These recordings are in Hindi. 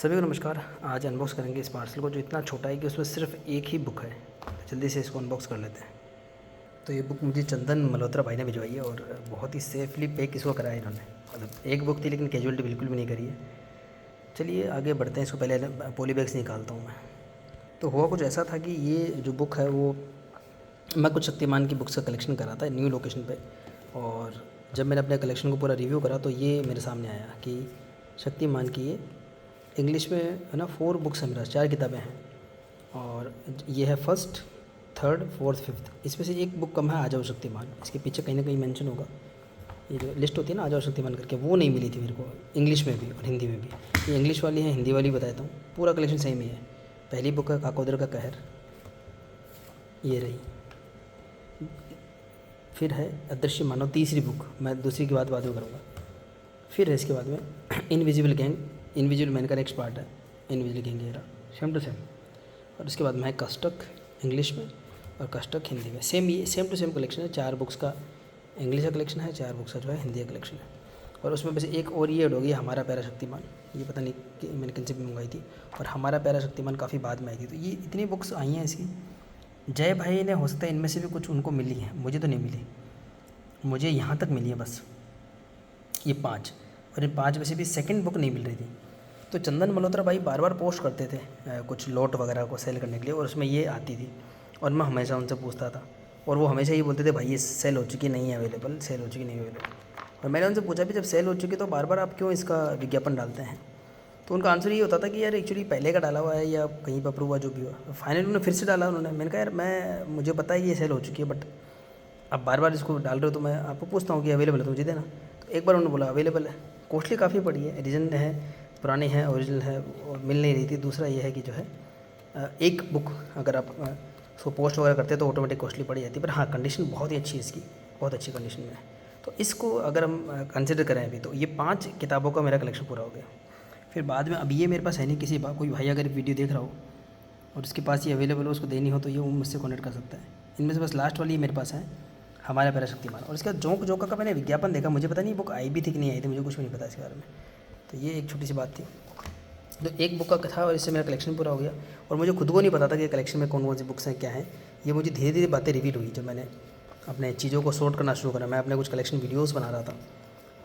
सभी को नमस्कार। आज अनबॉक्स करेंगे इस पार्सल को जो इतना छोटा है कि उसमें सिर्फ एक ही बुक है। जल्दी से इसको अनबॉक्स कर लेते हैं। तो ये बुक मुझे चंदन मल्होत्रा भाई ने भिजवाई है और बहुत ही सेफली पैक इसको कराया इन्होंने। मतलब एक बुक थी लेकिन कैजुअलिटी बिल्कुल भी नहीं करी है। चलिए आगे बढ़ते हैं। इसको पहले पॉली बैग से निकालता हूँ मैं। तो हुआ कुछ ऐसा था कि ये जो बुक है वो मैं कुछ शक्तिमान की बुक्स का कलेक्शन करा था न्यू लोकेशन पे। और जब मैंने अपने कलेक्शन को पूरा रिव्यू करा तो ये मेरे सामने आया कि शक्तिमान की ये इंग्लिश में है ना 4 बुक्स हैं, मेरा 4 किताबें हैं। और ये है फर्स्ट, थर्ड, फोर्थ, फिफ्थ। इसमें से एक बुक कम है, आ जाओ शक्तिमान। इसके पीछे कहीं ना कहीं मेंशन होगा। ये जो लिस्ट होती है ना आ जाओ शक्तिमान करके, वो नहीं मिली थी मेरे को इंग्लिश में भी और हिंदी में भी। ये इंग्लिश वाली है, हिंदी वाली बताता हूँ। पूरा कलेक्शन सेम ही है। पहली बुक है काकोदर का कहर, ये रही। फिर है अदृश्य मानव, तीसरी बुक। मैं दूसरी की बात बाद में करूँगा। फिर है इसके बाद में इनविजिबल गैंग, इनविजिबल मैन का नेक्स्ट पार्ट है। इनविजिबल गैंग ये रहा, सेम टू सेम। और उसके बाद में है कष्टक इंग्लिश में और कष्टक हिंदी में। सेम ये सेम टू सेम कलेक्शन है। 4 बुक्स का इंग्लिश का कलेक्शन है, 4 बुक्स का जो है हिंदी का कलेक्शन है। और उसमें बस एक और ये ऐड हो गई, हमारा प्यारा शक्तिमान। ये पता नहीं कि मैंने किन से भी मंगवाई थी। और हमारा प्यारा शक्तिमान काफ़ी बाद में आई थी। तो ये इतनी बुक्स आई हैं इसकी। जय भाई ने हो सकता है इनमें से भी कुछ उनको मिली है, मुझे तो नहीं मिली। मुझे यहाँ तक मिली है बस ये 5। और इन 5 में से भी सेकंड बुक नहीं मिल रही थी। तो चंदन मल्होत्रा भाई बार बार पोस्ट करते थे कुछ लॉट वगैरह को सेल करने के लिए, और उसमें ये आती थी। और मैं हमेशा उनसे पूछता था और वो हमेशा ये बोलते थे भाई ये सेल हो चुकी नहीं है अवेलेबल, सेल हो चुकी नहीं अवेलेबल। और मैंने उनसे पूछा भी जब सेल हो चुकी तो बार बार आप क्यों इसका विज्ञापन डालते हैं। तो उनका आंसर ये होता था कि यार एक्चुअली पहले का डाला हुआ है या कहीं पर अप्रूव हुआ जो भी हुआ। फाइनली उन्होंने फिर से डाला उन्होंने। मैंने कहा यार मुझे पता है कि ये सेल हो चुकी है, बट आप बार बार इसको डाल रहे हो तो मैं आपको पूछता हूँ कि अवेलेबल है तो मुझे देना। तो एक बार उन्होंने बोला अवेलेबल है। कॉस्टली काफ़ी पड़ी है, रीजन है पुरानी है, ओरिजिनल है और मिल नहीं रही थी। दूसरा ये है कि जो है एक बुक अगर आप उसको पोस्ट वगैरह करते हैं तो ऑटोमेटिक कॉस्टली पड़ी जाती है। पर हाँ कंडीशन बहुत ही अच्छी है इसकी, बहुत अच्छी कंडीशन में है। तो इसको अगर हम कंसिडर करें अभी तो ये 5 किताबों का मेरा कलेक्शन पूरा हो गया। फिर बाद में अब ये मेरे पास है नहीं, किसी कोई भाई अगर वीडियो देख रहा हो और उसके पास ये अवेलेबल हो, उसको देनी हो तो ये वो मुझसे कॉन्टेक्ट कर सकता है। इनमें से बस लास्ट वाली मेरे पास है, हमारा प्यारा शक्तिमान। और इसका जोंक जोका का मैंने विज्ञापन देखा, मुझे पता नहीं बुक आई भी थी कि नहीं आई थी, मुझे कुछ भी नहीं पता इसके बारे में। तो ये एक छोटी सी बात थी। तो एक बुक का था और इससे मेरा कलेक्शन पूरा हो गया। और मुझे खुद को नहीं पता था कि कलेक्शन में कौन कौन सी बुक्स हैं, क्या हैं। ये मुझे धीरे धीरे बातें रिवील हुई जब मैंने अपने चीज़ों को सॉर्ट करना शुरू करा। मैं अपने कुछ कलेक्शन वीडियोज़ बना रहा था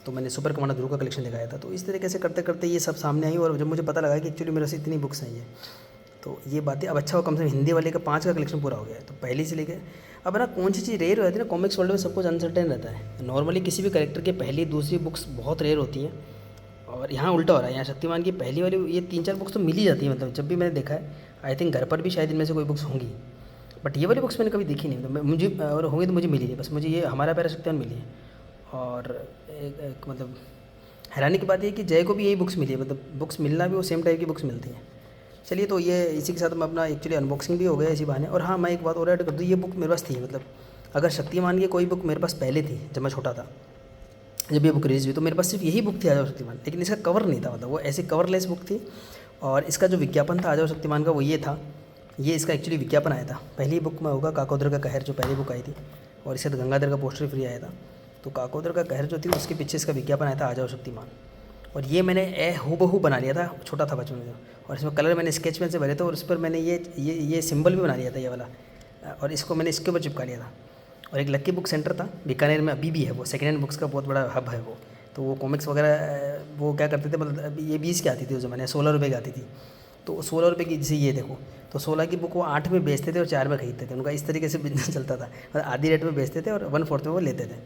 तो मैंने सुपर कमांडर ध्रुव का कलेक्शन दिखाया था। तो इस तरीके से करते करते ये सब सामने आई और जब मुझे पता लगा कि एक्चुअली मेरे से इतनी बुक्स हैं ये, तो ये बातें अब अच्छा हो, कम से कम हिंदी वाले का 5 का कलेक्शन पूरा हो गया है। तो पहले से लेकर अब ना कौन सी चीज़ रेयर हो जाती है ना, कॉमिक्स वर्ल्ड में सब कुछ अनसर्टेन रहता है। नॉर्मली किसी भी कैरेक्टर की पहली दूसरी बुक्स बहुत रेयर होती हैं और यहाँ उल्टा हो रहा है। यहाँ शक्तिमान की पहली वाली ये 3-4 बुक्स तो मिल ही जाती है। मतलब जब भी मैंने देखा है, आई थिंक घर पर भी शायद इनमें से कोई बुक्स होंगी, बट ये वाली बुक्स मैंने कभी देखी नहीं। तो मुझे और होंगी तो मुझे मिली नहीं, बस मुझे ये हमारा प्यारा शक्तिमान मिली है। और एक मतलब हैरानी की बात ये है कि जय को भी यही बुक्स मिली है। मतलब बुक्स मिलना भी वो सेम टाइप की बुक्स मिलती हैं। चलिए तो ये इसी के साथ मैं अपना एक्चुअली अनबॉक्सिंग भी हो गया इसी बहाने। और हाँ मैं एक बात और ऐड कर दूँ, ये बुक मेरे पास थी। मतलब अगर शक्तिमान की कोई बुक मेरे पास पहले थी जब मैं छोटा था, जब ये बुक रिलीज हुई, तो मेरे पास सिर्फ यही बुक थी आ जाओ शक्तिमान, लेकिन इसका कवर नहीं था। मतलब वो ऐसी कवरलेस बुक थी। और इसका जो विज्ञापन था आ जाओ शक्तिमान का वो ये था, ये इसका एक्चुअली विज्ञापन आया था। पहली बुक में होगा काकोदर का कहर जो पहली बुक आई थी, और इसके साथ गंगाधर का पोस्टर फ्री आया था। तो काकोदर का कहर जो थी उसके पीछे इसका विज्ञापन आया था आ जाओ शक्तिमान। और ये मैंने हूबहू बना लिया था, छोटा था बचपन में। और इसमें कलर मैंने स्केच पेन से भरे थे और उस पर मैंने ये सिंबल भी बना लिया था ये वाला, और इसको मैंने इसके ऊपर चिपका लिया था। और एक लक्की बुक सेंटर था बीकानेर में, अभी भी है वो, सेकेंड हैंड बुक्स का बहुत बड़ा हब है वो। तो वो कॉमिक्स वगैरह वो क्या करते थे, मतलब ये 20 की आती थी उस ज़माने, 16 रुपये की आती थी। तो 16 रुपये की, जैसे ये देखो, तो 16 की बुक वो 8 में बेचते थे और 4 में खरीदते थे। उनका इस तरीके से बिजनेस चलता था, मतलब आधी रेट में बेचते थे और 1/4 में वो लेते थे।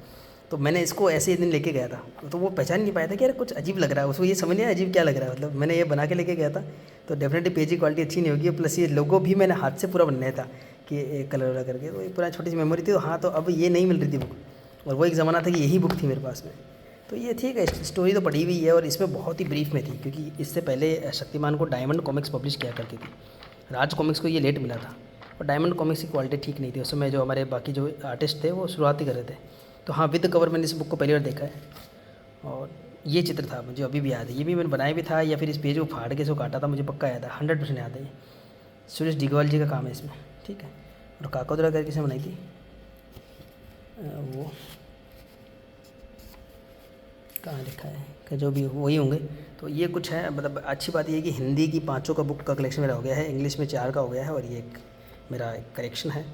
तो मैंने इसको ऐसे ही दिन लेके गया था, तो वो पहचान नहीं पाया था कि यार कुछ अजीब लग रहा है उसको, ये समझ नहीं आया अजीब क्या लग रहा है। मतलब मैंने ये बना के लेके गया था, तो डेफिनेटली पेज की क्वालिटी अच्छी नहीं होगी। प्लस ये लोगो भी मैंने हाथ से पूरा बनाया था कि कलर वाला करके। तो ये पूरा छोटी सी मेमोरी थी। तो हाँ, तो अब ये नहीं मिल रही थी बुक, और वो एक ज़माना था कि यही बुक थी मेरे पास में। तो ये ठीक है, स्टोरी तो पढ़ी हुई है और इसमें बहुत ही ब्रीफ में थी, क्योंकि इससे पहले शक्तिमान को डायमंड कॉमिक्स पब्लिश किया करती थी। राज कॉमिक्स को ये लेट मिला था, और डायमंड कॉमिक्स की क्वालिटी ठीक नहीं थी। उस समय जो हमारे बाकी जो आर्टिस्ट थे वो शुरुआत ही कर रहे थे। तो हाँ, विद कवर मैंने इस बुक को पहली बार देखा है। और ये चित्र था, मुझे अभी भी याद है। ये भी मैंने बनाया भी था, या फिर इस पेज को फाड़ के इसको काटा था, मुझे पक्का याद है, 100% याद है। ये सुरेश डिगवाल जी का काम है इसमें, ठीक है। और काकोदरा करके से बनाई थी वो, कहाँ लिखा है कि जो भी वही होंगे, तो ये कुछ है, मतलब अच्छी बात ये है कि हिंदी की 5 का बुक का कलेक्शन मेरा हो गया है, इंग्लिश में 4 का हो गया है, और ये एक मेरा एक करेक्शन है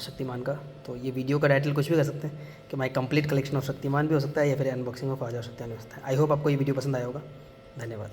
शक्तिमान का। तो ये वीडियो का टाइटल कुछ भी कर सकते हैं कि my complete collection of Shaktimaan भी हो सकता है, या फिर अनबॉक्सिंग ऑफ आजा शक्तिमान हो सकता है। आई होप आपको ये वीडियो पसंद आया होगा। धन्यवाद।